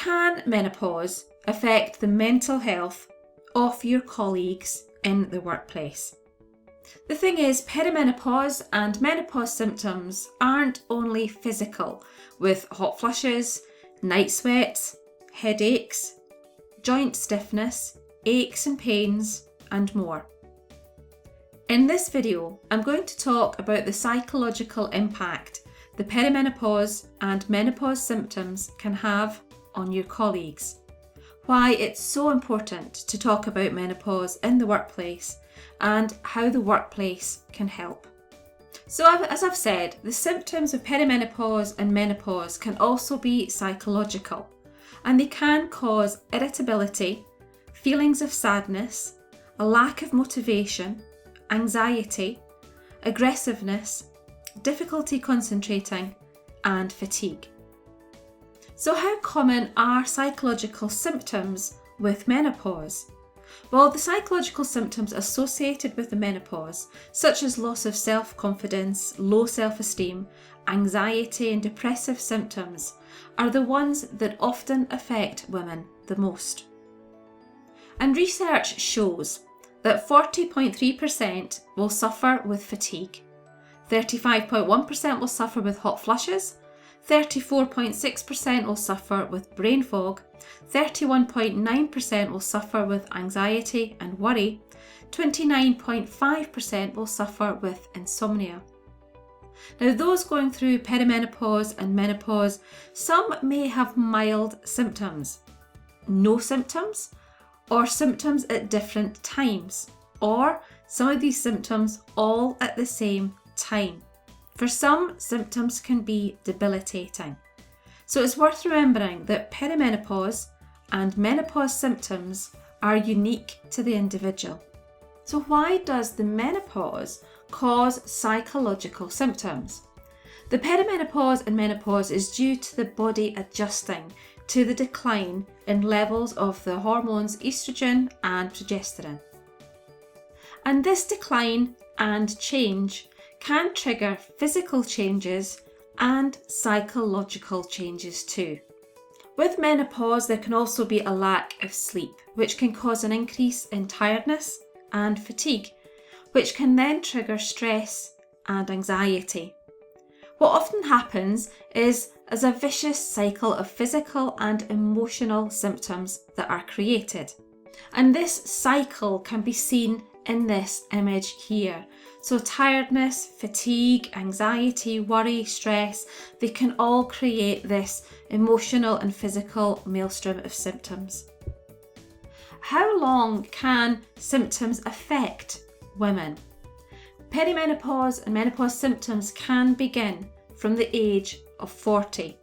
can menopause affect the mental health of your colleagues in the workplace? The thing is, perimenopause and menopause symptoms aren't only physical, with hot flushes, night sweats, headaches, joint stiffness, aches and pains, and more. In this video, I'm going to talk about the psychological impact the perimenopause and menopause symptoms can have on your colleagues, why it's so important to talk about menopause in the workplace, and how the workplace can help. So as I've said, the symptoms of perimenopause and menopause can also be psychological, and they can cause irritability, feelings of sadness, a lack of motivation, anxiety, aggressiveness, difficulty concentrating, and fatigue. So how common are psychological symptoms with menopause? Well, the psychological symptoms associated with the menopause, such as loss of self-confidence, low self-esteem, anxiety and depressive symptoms, are the ones that often affect women the most. And research shows that 40.3% will suffer with fatigue, 35.1% will suffer with hot flushes, 34.6% will suffer with brain fog, 31.9% will suffer with anxiety and worry, 29.5% will suffer with insomnia. Now, those going through perimenopause and menopause, some may have mild symptoms, no symptoms, or symptoms at different times, or some of these symptoms all at the same time. For some, symptoms can be debilitating. So it's worth remembering that perimenopause and menopause symptoms are unique to the individual. So why does the menopause cause psychological symptoms? The perimenopause and menopause is due to the body adjusting to the decline in levels of the hormones estrogen and progesterone. And this decline and change can trigger physical changes and psychological changes too. With menopause, there can also be a lack of sleep, which can cause an increase in tiredness and fatigue, which can then trigger stress and anxiety. What often happens is a vicious cycle of physical and emotional symptoms that are created. And this cycle can be seen in this image here. So tiredness, fatigue, anxiety, worry, stress, they can all create this emotional and physical maelstrom of symptoms. How long can symptoms affect women? Perimenopause and menopause symptoms can begin from the age of 40,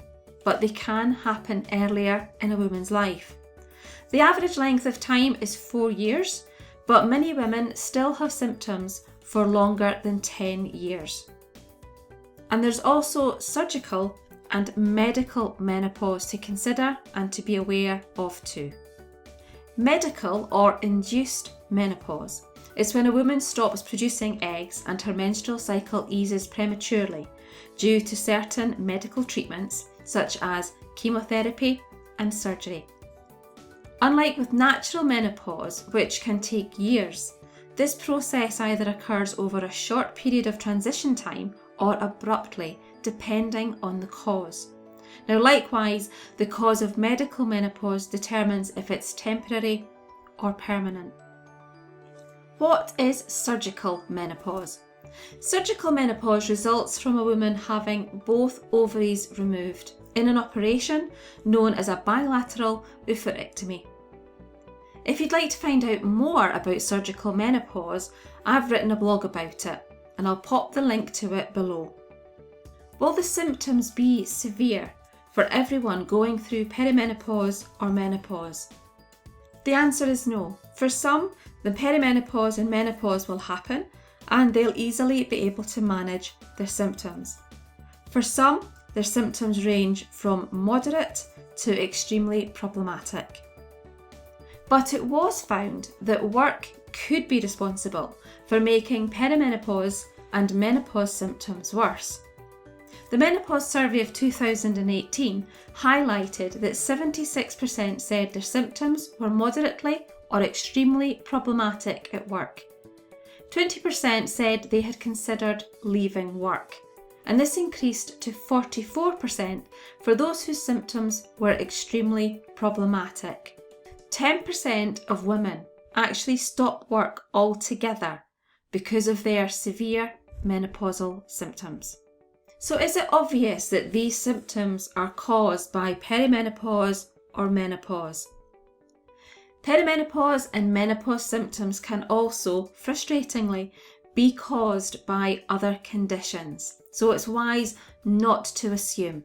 but they can happen earlier in a woman's life. The average length of time is 4 years, but many women still have symptoms for longer than 10 years. And there's also surgical and medical menopause to consider and to be aware of too. Medical or induced menopause is when a woman stops producing eggs and her menstrual cycle eases prematurely due to certain medical treatments such as chemotherapy and surgery. Unlike with natural menopause, which can take years, this process either occurs over a short period of transition time or abruptly, depending on the cause. Now, likewise, the cause of medical menopause determines if it's temporary or permanent. What is surgical menopause? Surgical menopause results from a woman having both ovaries removed in an operation known as a bilateral oophorectomy. If you'd like to find out more about surgical menopause, I've written a blog about it, and I'll pop the link to it below. Will the symptoms be severe for everyone going through perimenopause or menopause? The answer is no. For some, the perimenopause and menopause will happen, and they'll easily be able to manage their symptoms. For some, their symptoms range from moderate to extremely problematic. But it was found that work could be responsible for making perimenopause and menopause symptoms worse. The menopause survey of 2018 highlighted that 76% said their symptoms were moderately or extremely problematic at work. 20% said they had considered leaving work, and this increased to 44% for those whose symptoms were extremely problematic. 10% of women actually stopped work altogether because of their severe menopausal symptoms. So is it obvious that these symptoms are caused by perimenopause or menopause? Perimenopause and menopause symptoms can also, frustratingly, be caused by other conditions, so it's wise not to assume.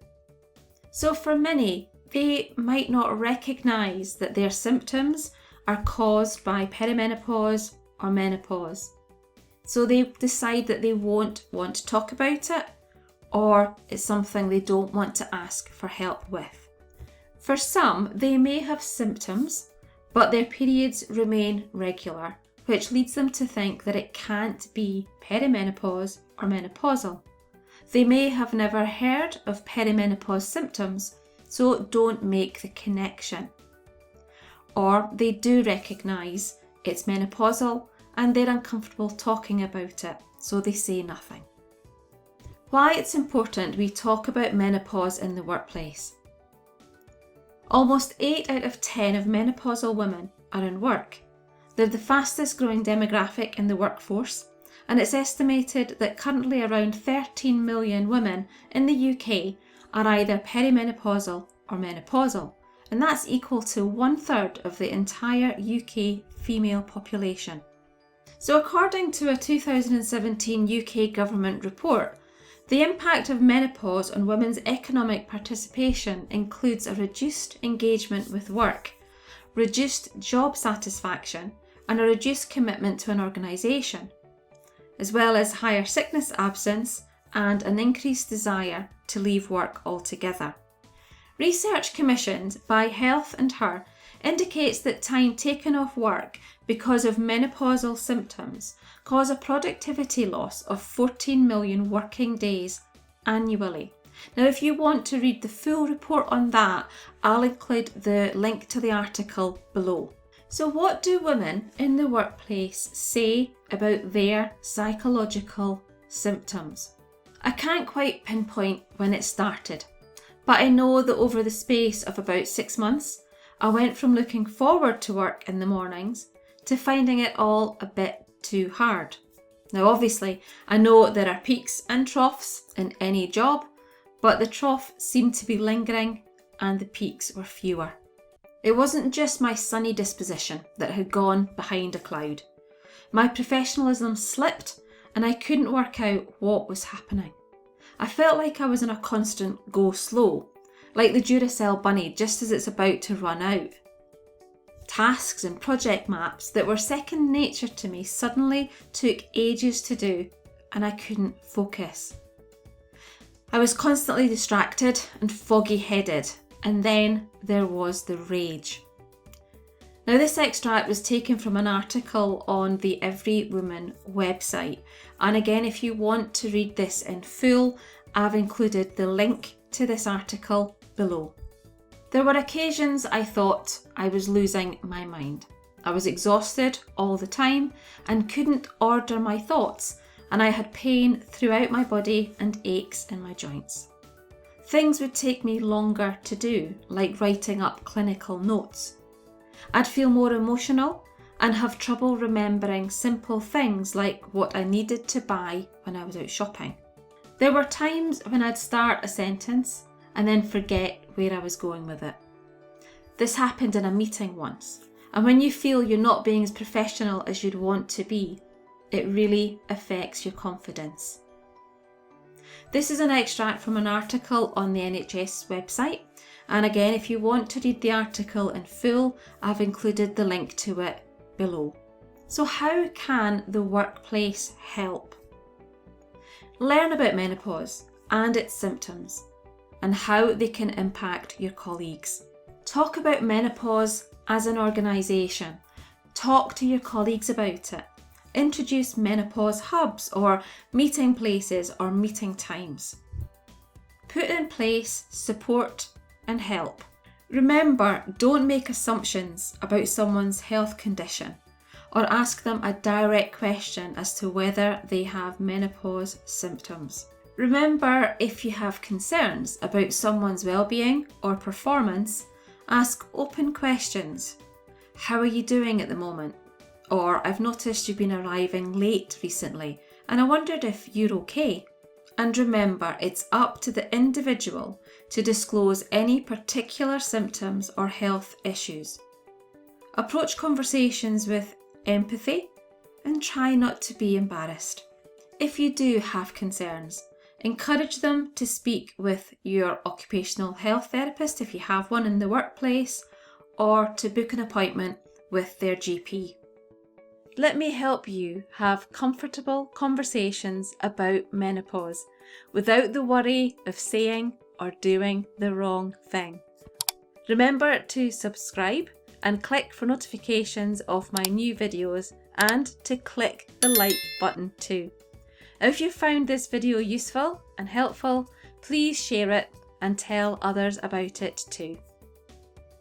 So for many, they might not recognise that their symptoms are caused by perimenopause or menopause. So they decide that they won't want to talk about it, or it's something they don't want to ask for help with. For some, they may have symptoms, but their periods remain regular, which leads them to think that it can't be perimenopause or menopausal. They may have never heard of perimenopause symptoms, so don't make the connection. Or they do recognise it's menopausal and they're uncomfortable talking about it, so they say nothing. Why it's important we talk about menopause in the workplace. Almost 8 out of 10 of menopausal women are in work. They're the fastest growing demographic in the workforce, and it's estimated that currently around 13 million women in the UK are either perimenopausal or menopausal, and that's equal to 1/3 of the entire UK female population. So according to a 2017 UK government report, the impact of menopause on women's economic participation includes a reduced engagement with work, reduced job satisfaction, and a reduced commitment to an organisation, as well as higher sickness absence and an increased desire to leave work altogether. Research commissioned by Health and Her indicates that time taken off work because of menopausal symptoms cause a productivity loss of 14 million working days annually. Now, if you want to read the full report on that, I'll include the link to the article below. So what do women in the workplace say about their psychological symptoms? I can't quite pinpoint when it started, but I know that over the space of about 6 months, I went from looking forward to work in the mornings to finding it all a bit too hard. Now obviously, I know there are peaks and troughs in any job, but the trough seemed to be lingering and the peaks were fewer. It wasn't just my sunny disposition that had gone behind a cloud. My professionalism slipped and I couldn't work out what was happening. I felt like I was in a constant go slow, like the Duracell bunny just as it's about to run out. Tasks and project maps that were second nature to me suddenly took ages to do and I couldn't focus. I was constantly distracted and foggy-headed, and then there was the rage. Now this extract was taken from an article on the Every Woman website, and again if you want to read this in full, I've included the link to this article below. There were occasions I thought I was losing my mind. I was exhausted all the time and couldn't order my thoughts, and I had pain throughout my body and aches in my joints. Things would take me longer to do, like writing up clinical notes. I'd feel more emotional and have trouble remembering simple things like what I needed to buy when I was out shopping. There were times when I'd start a sentence and then forget where I was going with it. This happened in a meeting once, and when you feel you're not being as professional as you'd want to be, it really affects your confidence. This is an extract from an article on the NHS website, and again if you want to read the article in full, I've included the link to it below. So how can the workplace help? Learn about menopause and its symptoms and how they can impact your colleagues. Talk about menopause as an organisation. Talk to your colleagues about it. Introduce menopause hubs or meeting places or meeting times. put in place support and help. Remember, don't make assumptions about someone's health condition or ask them a direct question as to whether they have menopause symptoms. Remember, if you have concerns about someone's well-being or performance, ask open questions. How are you doing at the moment? Or, I've noticed you've been arriving late recently and I wondered if you're okay. And remember, it's up to the individual to disclose any particular symptoms or health issues. Approach conversations with empathy and try not to be embarrassed. If you do have concerns, encourage them to speak with your occupational health therapist if you have one in the workplace, or to book an appointment with their GP. Let me help you have comfortable conversations about menopause without the worry of saying or doing the wrong thing. Remember to subscribe and click for notifications of my new videos, and to click the like button too. If you found this video useful and helpful, please share it and tell others about it too.